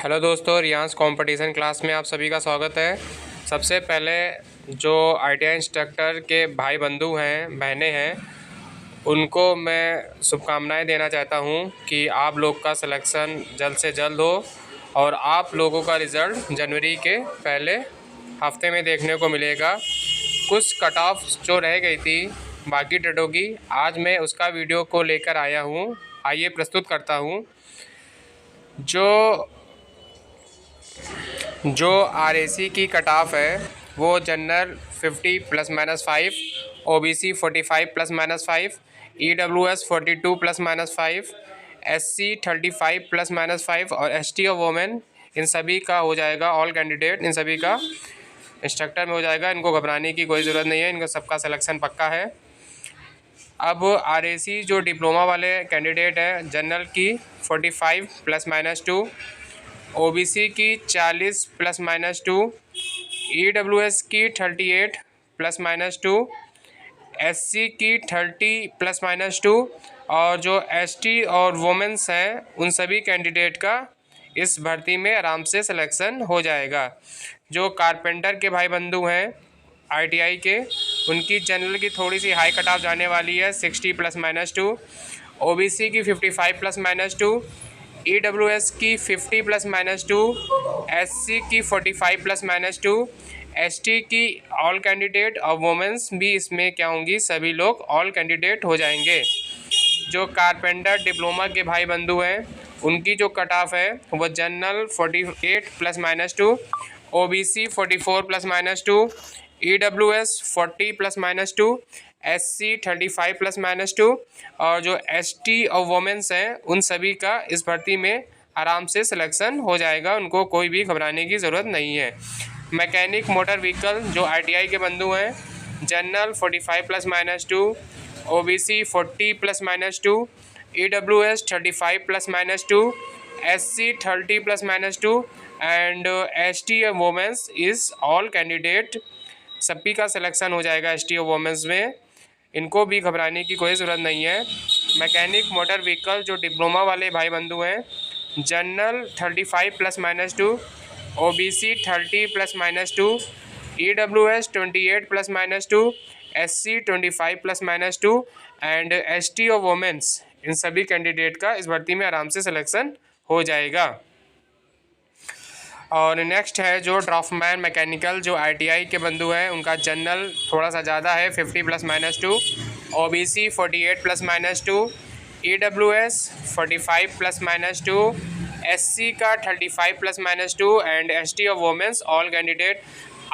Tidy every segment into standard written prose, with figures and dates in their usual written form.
Hello दोस्तों, रियांस competition class में आप सभी का स्वागत है। सबसे पहले जो आईटीआई इंस्ट्रक्टर के भाई बंधु हैं, बहनें हैं, उनको मैं शुभकामनाएं देना चाहता हूं कि आप लोग का सिलेक्शन जल्द से जल्द हो और आप लोगों का रिज़ल्ट जनवरी के पहले हफ्ते में देखने को मिलेगा। कुछ कट ऑफ जो रह गई थी बाकी डेटों की, आज मैं उसका वीडियो को लेकर आया हूं। आइए प्रस्तुत करता हूं। जो आरएसी की कट ऑफ है वो जनरल 50 ±5, ओबीसी 45 ±5, ईडब्ल्यूएस 42 ±5, एससी 35 ±5 और एसटी और वोमेन इन सभी का हो जाएगा। ऑल कैंडिडेट इन सभी का इंस्ट्रक्टर में हो जाएगा। इनको घबराने की कोई ज़रूरत नहीं है, इनका सबका सिलेक्शन पक्का है। अब आरएसी जो डिप्लोमा वाले कैंडिडेट हैं, जनरल की 45 ±2, ओबीसी की 40 ±2, ईडब्ल्यूएस की 38 ±2, एससी की 30 ±2 और जो एसटी और वुमेन्स हैं उन सभी कैंडिडेट का इस भर्ती में आराम से सिलेक्शन हो जाएगा। जो कारपेंटर के भाई बंधु हैं आईटीआई के, उनकी जनरल की थोड़ी सी हाई कट ऑफ जाने वाली है 60 ±2, ओबीसी की 55 ±2, ईडब्ल्यूएस की 50 ±2, एससी की 45 ±2, एसटी की ऑल कैंडिडेट और वुमेन्स भी इसमें क्या होंगी, सभी लोग ऑल कैंडिडेट हो जाएंगे। जो कारपेंटर डिप्लोमा के भाई बंधु हैं उनकी जो कट ऑफ है वो जनरल 48 ±2, ओबीसी 44 ±2, ईडब्ल्यूएस 40 ±2, एससी 35 ±2 और जो एसटी और वुमेन्स हैं उन सभी का इस भर्ती में आराम से सिलेक्शन हो जाएगा। उनको कोई भी घबराने की ज़रूरत नहीं है। मैकेनिक मोटर व्हीकल जो आईटीआई के बंधु हैं, general 45 ±2, OBC 40 ±2, EWS 35 ±2, SC 30 ±2 and ST और वुमेन्स इज़ ऑल कैंडिडेट। सभी का सिलेक्शन हो जाएगा एसटी और वुमेन्स में, इनको भी घबराने की कोई ज़रूरत नहीं है। मैकेनिक मोटर व्हीकल जो डिप्लोमा वाले भाई बंधु हैं, general 35 ±2, OBC 30 ±2, EWS 28 ±2, SC 25 ±2 and ST और वुमेन्स इन सभी कैंडिडेट का इस भर्ती में आराम से सिलेक्शन हो जाएगा। और नेक्स्ट है जो ड्राफ्टमैन मैकेनिकल जो आईटीआई के बंधु हैं, उनका जनरल थोड़ा सा ज़्यादा है 50 ±2, ओबीसी 48 ±2, ईडब्ल्यूएस 45 ±2, एससी का 35 ±2 एंड एसटी और वुमेन्स ऑल कैंडिडेट।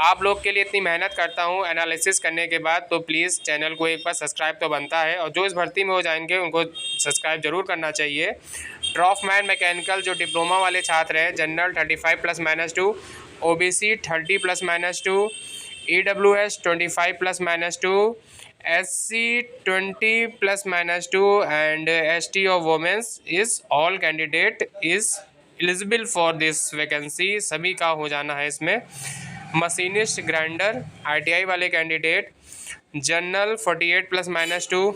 आप लोग के लिए इतनी मेहनत करता हूं एनालिसिस करने के बाद, तो प्लीज़ चैनल को एक बार सब्सक्राइब तो बनता है और जो इस भर्ती में हो जाएंगे उनको सब्सक्राइब ज़रूर करना चाहिए। ड्राफ्टमैन मैकेनिकल जो डिप्लोमा वाले छात्र हैं, general 35 ±2, OBC 30 ±2, EWS 25 ±2, SC 20 ±2 and ST और womens is all candidate is eligible for this vacancy. सभी का हो जाना है इसमें। मशीनिस्ट ग्राइंडर आईटीआई वाले candidate, general 48 ±2,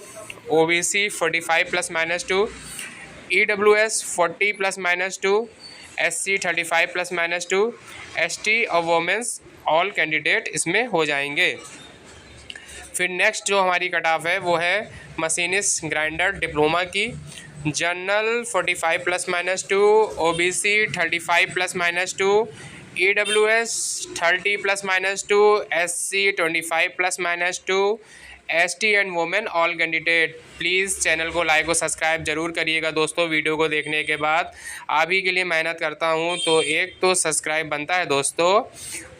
OBC 45 ±2, EWS 40 ±2, SC 35 ±2, ST और वुमेन्स ऑल कैंडिडेट इसमें हो जाएंगे। फिर नेक्स्ट जो हमारी कट ऑफ है वो है मशीनिस्ट ग्राइंडर डिप्लोमा की, general 45 ±2, OBC 35 ±2, EWS 30 ±2, SC 25 ±2, ST and women all candidate. Please channel को लाइक और सब्सक्राइब जरूर करिएगा दोस्तों। वीडियो को देखने के बाद आप ही के लिए मेहनत करता हूं तो एक तो सब्सक्राइब बनता है दोस्तों।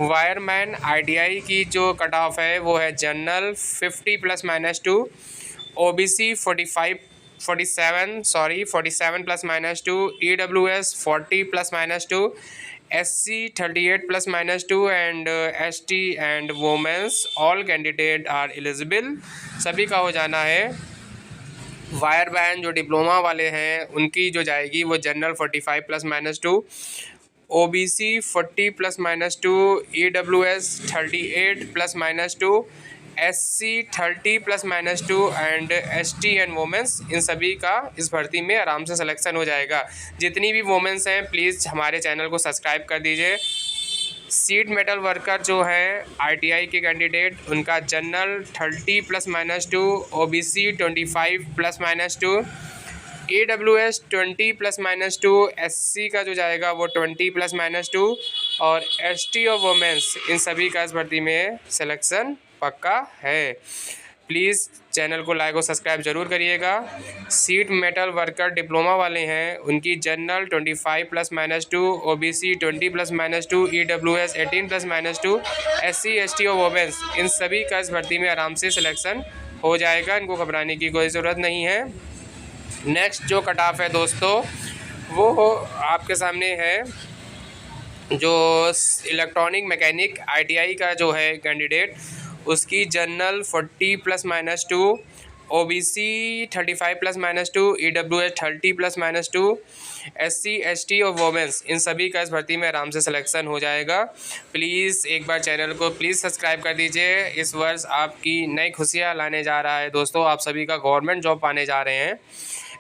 वायरमैन आईटीआई की जो कट ऑफ है वो है general 50 ±2, OBC 47 ±2, EWS 40 ±2, SC 38 ±2 and ST and women's all candidate are eligible. सभी का हो जाना है। वायर बैंड जो डिप्लोमा वाले हैं उनकी जो जाएगी वो general 45 ±2, OBC 40 ±2, EWS 38 ±2, SC 30+-2 and ST and womens, इन सभी का इस भर्ती में आराम से सिलेक्शन हो जाएगा। जितनी भी वोमेंस हैं प्लीज़ हमारे चैनल को सब्सक्राइब कर दीजिए। सीट मेटल वर्कर जो हैं ITI के कैंडिडेट, उनका जनरल 30+-2, OBC 25+-2, AWS 20+-2, SC का जो जाएगा वो 20+-2 और ST और वोमेंस, इन सभी का इस भर्ती में सिलेक्शन पक्का है। प्लीज़ चैनल को लाइक और सब्सक्राइब जरूर करिएगा। सीट मेटल वर्कर डिप्लोमा वाले हैं, उनकी general 25+-2, OBC 20+-2, EWS 18+-2, SC ST और वोमेंस, इन सभी का इस भर्ती में आराम से सिलेक्शन हो जाएगा। इनको घबराने की कोई ज़रूरत नहीं है। नेक्स्ट जो कट ऑफ है दोस्तों वो आपके सामने है, जो इलेक्ट्रॉनिक मैकेनिक ITI का जो है कैंडिडेट, उसकी general 40+-2, OBC 35+-2, EWS 30+-2, SC ST और वोमेंस, इन सभी का इस भर्ती में आराम से सिलेक्शन हो जाएगा। प्लीज़ एक बार चैनल को प्लीज़ सब्सक्राइब कर दीजिए। इस वर्ष आपकी नई खुशियाँ लाने जा रहा है दोस्तों, आप सभी का गवर्नमेंट जॉब पाने जा रहे हैं।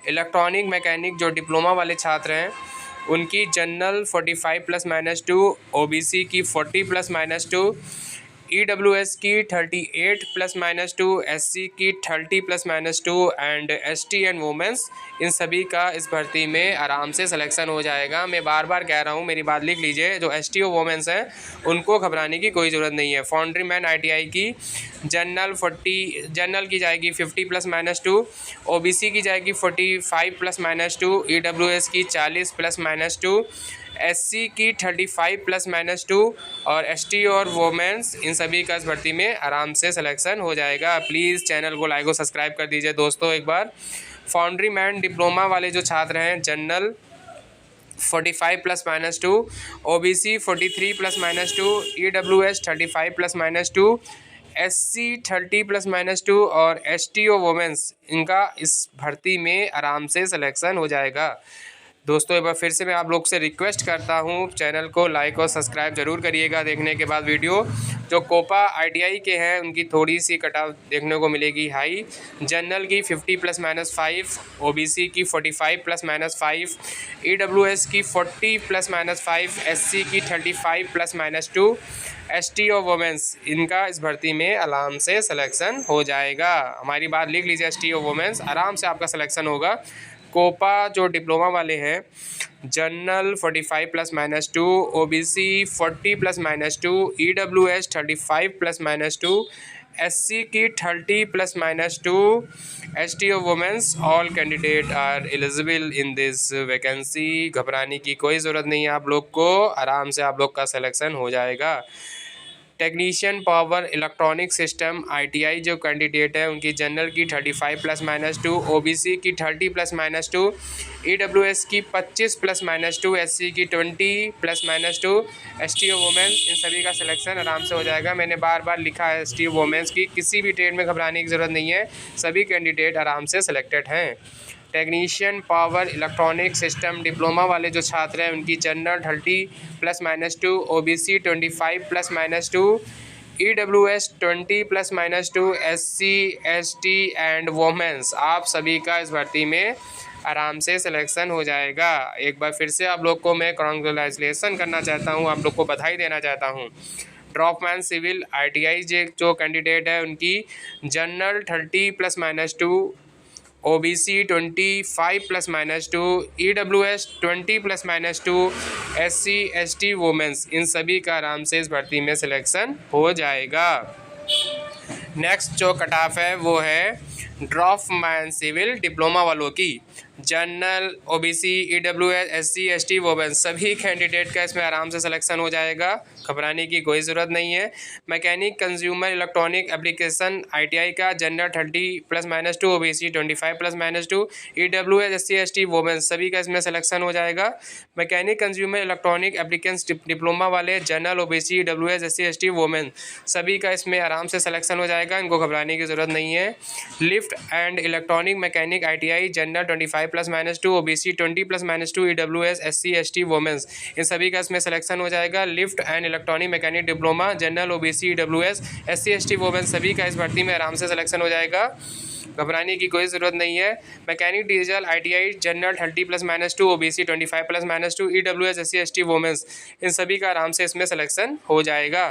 इलेक्ट्रॉनिक मैकेनिक जो डिप्लोमा वाले छात्र हैं, उनकी जनरल 45+-2, OBC की 40+-2, EWS की 38+-2, SC की 30+-2 एंड ST एंड वोमेंस, इन सभी का इस भर्ती में आराम से सिलेक्शन हो जाएगा। मैं बार बार कह रहा हूँ, मेरी बात लिख लीजिए। जो ST और वोमेंस हैं उनको घबराने की कोई ज़रूरत नहीं है। फाउंड्री मैन ITI की जनरल की जाएगी 50+-2, OBC की जाएगी 45+-2, EWS की 40+-2, SC की 35+-2 और ST और वोमेंस, इन सभी का इस भर्ती में आराम से सिलेक्शन हो जाएगा। प्लीज़ चैनल को लाइक और सब्सक्राइब कर दीजिए दोस्तों एक बार। फाउंड्री मैन डिप्लोमा वाले जो छात्र हैं, जनरल 45+-2, OBC 43+-2, EWS 35+-2, SC 30+-2 और ST और वोमेंस, इनका इस भर्ती में आराम से सिलेक्शन हो जाएगा। दोस्तों एक बार फिर से मैं आप लोग से रिक्वेस्ट करता हूं, चैनल को लाइक और सब्सक्राइब जरूर करिएगा देखने के बाद वीडियो। जो कोपा ITI के हैं उनकी थोड़ी सी कट ऑफ देखने को मिलेगी हाई। जनरल की 50+-5, OBC की 45+-5, EWS की 40+-5, SC की 35+-2, ST और वोमेंस, इनका इस भर्ती में आराम से सिलेक्शन हो जाएगा। हमारी बात लिख लीजिए, ST और वोमेंस आराम से आपका सिलेक्शन होगा। कोपा जो डिप्लोमा वाले हैं, जनरल 45+-2, OBC 40+-2, EWS 35+-2, SC की 30+-2, ST और women's, all candidate are eligible in this vacancy. घबराने की कोई ज़रूरत नहीं है आप लोग को, आराम से आप लोग का सिलेक्शन हो जाएगा। Technician power electronic system ITI जो कैंडिडेट है, उनकी जनरल की 35+-2, OBC की 30+-2, EWS की 25+-2, SC की 20+-2, ST वुमेंस, इन सभी का सिलेक्शन आराम से हो जाएगा। मैंने बार बार लिखा है ST वुमेंस की, किसी भी ट्रेड में घबराने की ज़रूरत नहीं है, सभी कैंडिडेट आराम से सिलेक्टेड हैं। Technician power electronic system diploma वाले जो छात्र हैं, उनकी general 30+-2, OBC 25+-2, EWS 20+-2, SC ST and women's, आप सभी का इस भर्ती में आराम से सिलेक्शन हो जाएगा। एक बार फिर से आप लोग को मैं कांग्रेचुलेसन करना चाहता हूँ, आप लोग को बधाई देना चाहता हूँ। ड्रॉपमैन सिविल ITI जो कैंडिडेट है, उनकी general 30+-2, OBC 25+-2, EWS 20+-2, SC ST womens, इन सभी का आराम से इस भर्ती में सिलेक्शन हो जाएगा। नेक्स्ट जो कट ऑफ है वो है ड्रॉपमैन सिविल डिप्लोमा वालों की, general OBC EWS SC ST women's, सभी कैंडिडेट का इसमें आराम से सिलेक्शन हो जाएगा, घबराने की कोई ज़रूरत नहीं है। Mechanic consumer electronic application ITI का general 30+-2, OBC 25+-2, EWS SC ST women's, सभी का इसमें सिलेक्शन हो जाएगा। मैकेनिक कंज्यूमर इलेक्ट्रॉनिक एप्लीकेंस डिप्लोमा वाले, general OBC EWS SC ST women's, सभी का इसमें आराम से सिलेक्शन हो जाएगा, इनको घबराने की ज़रूरत नहीं है। Lift and electronic mechanic ITI जनरल 25+-2, OBC 20+-2, EWS, SC ST womens, इन सभी का इसमें सिलेक्शन हो जाएगा। Lift and electronic mechanic diploma, general, OBC, EWS, SC ST women's सभी का इस भर्ती में आराम से सिलेक्शन हो जाएगा, घबराने की कोई ज़रूरत नहीं है। Mechanic diesel, ITI general 30+-2, OBC 25+-2, EWS, SC ST womens, इन सभी का आराम से इसमें सिलेक्शन हो जाएगा।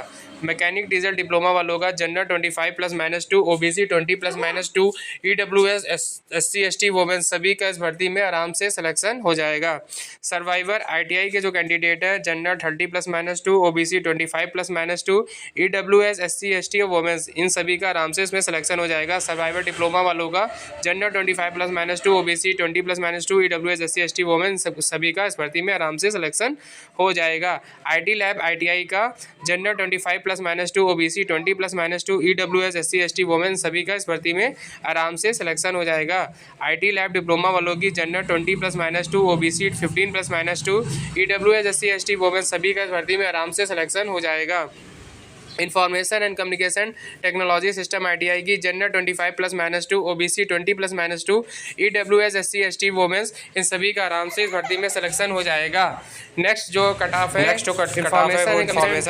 मैकेनिक डीजल डिप्लोमा वालों का general 25+-2, OBC 20+-2, EWS, SC ST women's सभी का इस भर्ती में आराम से सिलेक्शन हो जाएगा। सर्वाइवर ITI के जो कैंडिडेट है general 30+-2, OBC 25+-2, EWS, SC ST womens, इन सभी का आराम से इसमें सिलेक्शन हो जाएगा। सर्वाइवर डिप्लोमा वालों का general 25+-2, OBC 20+-2, EWS, SC ST women सभी का इस भर्ती में आराम से सिलेक्शन हो जाएगा। IT लैब ITI का general 25+-2, OBC 20+-2, EWS, SC ST women सभी का इस भर्ती में आराम से सिलेक्शन हो जाएगा। IT लैब डिप्लोमा वालों की general 20+-2, OBC 15+-2, EWS, SC ST women सभी का इस भर्ती में आराम से सिलेक्शन हो जाएगा। Information and communication technology system ITI की general 25+-2, OBC 20+-2, EWS, SC ST womens, इन सभी का आराम से इस भर्ती में सिलेक्शन हो जाएगा। नेक्स्ट जो कट ऑफ है, information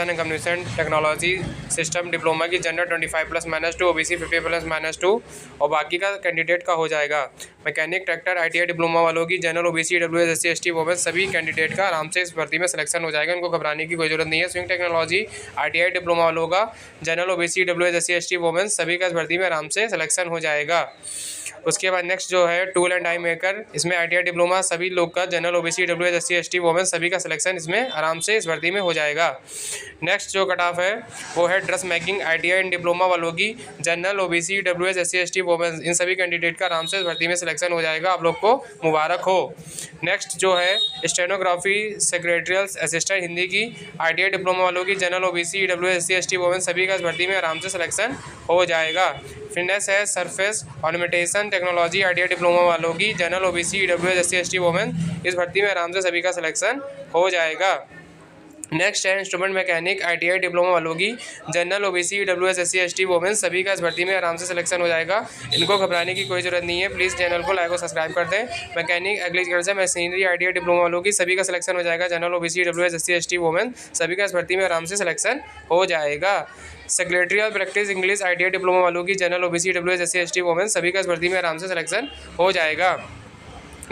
and communication technology system diploma की जनरल 25+-2, OBC 50+-2 और बाकी का कैंडिडेट का हो जाएगा। मैकेनिक ट्रैक्टर ITI डिप्लोमा वालों की general, OBC, EWS, SC ST women's सभी कैंडिडेट का आराम से इस भर्ती में सिलेक्शन हो जाएगा, इनको घबराने की कोई जरूरत नहीं है। स्विंग टेक्नोलॉजी ITI डिप्लोमा होगा general, OBC, EWS, SC ST women's सभी का इस भर्ती में आराम से सिलेक्शन हो जाएगा। उसके बाद नेक्स्ट जो है टूल एंड डाई मेकर, इसमें ITI डिप्लोमा सभी लोग का general, OBC, EWS, SC ST women's सभी का सिलेक्शन इसमें आराम से इस भर्ती में हो जाएगा। नेक्स्ट जो कट ऑफ है वो है dress making ITI and diploma वालों की general, OBC, EWS, SC ST womens, इन सभी कैंडिडेट का आराम से इस भर्ती में सिलेक्शन हो जाएगा, आप लोग को मुबारक हो। नेक्स्ट जो है स्टेनोग्राफी सेक्रेटरियल असिस्टेंट हिंदी की ITI डिप्लोमा वालों की general, OBC, EWS, SC ST women's सभी का इस भर्ती में आराम से सिलेक्शन हो जाएगा। फिटनेस है surface ornamentation technology ITI diploma वालों की general, OBC, EWS, SC ST women, इस भर्ती में आराम से सभी का सिलेक्शन हो जाएगा। नेक्स्ट है इंस्ट्रूमेंट मैकेनिक ITI डिप्लोमा वालों की general, OBC, EWS, SC ST women सभी का इस भर्ती में आराम से सिलेक्शन हो जाएगा, इनको घबराने की कोई ज़रूरत नहीं है। प्लीज़ चैनल को लाइक और सब्सक्राइब कर दें। Mechanic agriculture machinery ITI diploma वालों की सभी का सिलेक्शन हो जाएगा, general, OBC, EWS, SC ST women सभी का इस भर्ती में आराम से सिलेक्शन हो जाएगा। Secretarial practice English ITI diploma वालों की general, OBC, EWS, SC ST women सभी का इस भर्ती में आराम से सिलेक्शन हो जाएगा।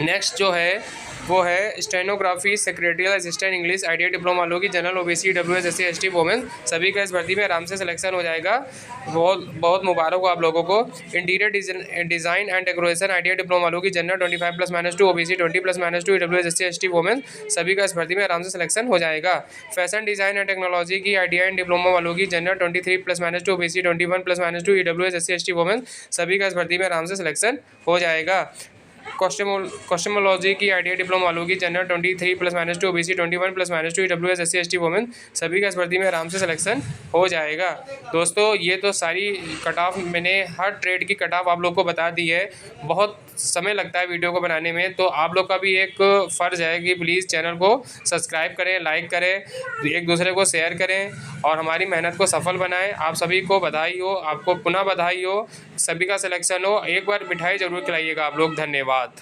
नेक्स्ट जो है वो है stenography secretarial assistant English ITI diploma वालों की general, OBC, EWS, SC ST women सभी का इस भर्ती में आराम से सिलेक्शन हो जाएगा, बहुत बहुत मुबारक हो आप लोगों को। Interior design and decoration ITI diploma वालों की general 25+-2, OBC 20+-2, EWS, SC ST women सभी का इस भर्ती में आराम से सिलेक्शन हो जाएगा। फैशन डिज़ाइन एंड टेक्नोलॉजी की ITI एंड डिप्लोमा वालों की general 23+-2, OBC 21+-2, EWS, SC ST women सभी का इस भर्ती में आराम से सिलेक्शन हो जाएगा। कॉस्मेटोलॉजी की ITI डिप्लोमा वालों की general 23+-2, OBC 21+-2, EWS, SC ST women सभी का इस भर्ती में आराम से सिलेक्शन हो जाएगा। दोस्तों ये तो सारी कट ऑफ मैंने हर ट्रेड की कट ऑफ आप लोग को बता दी है, बहुत समय लगता है वीडियो को बनाने में, तो आप लोग का भी एक फ़र्ज़ है कि प्लीज़ चैनल को सब्सक्राइब करें, लाइक करें, एक दूसरे को शेयर करें और हमारी मेहनत को सफल बनाएं। आप सभी को बधाई हो, आपको पुनः बधाई हो, सभी का सिलेक्शन हो। एक बार मिठाई ज़रूर खिलाइएगा आप लोग। धन्यवाद।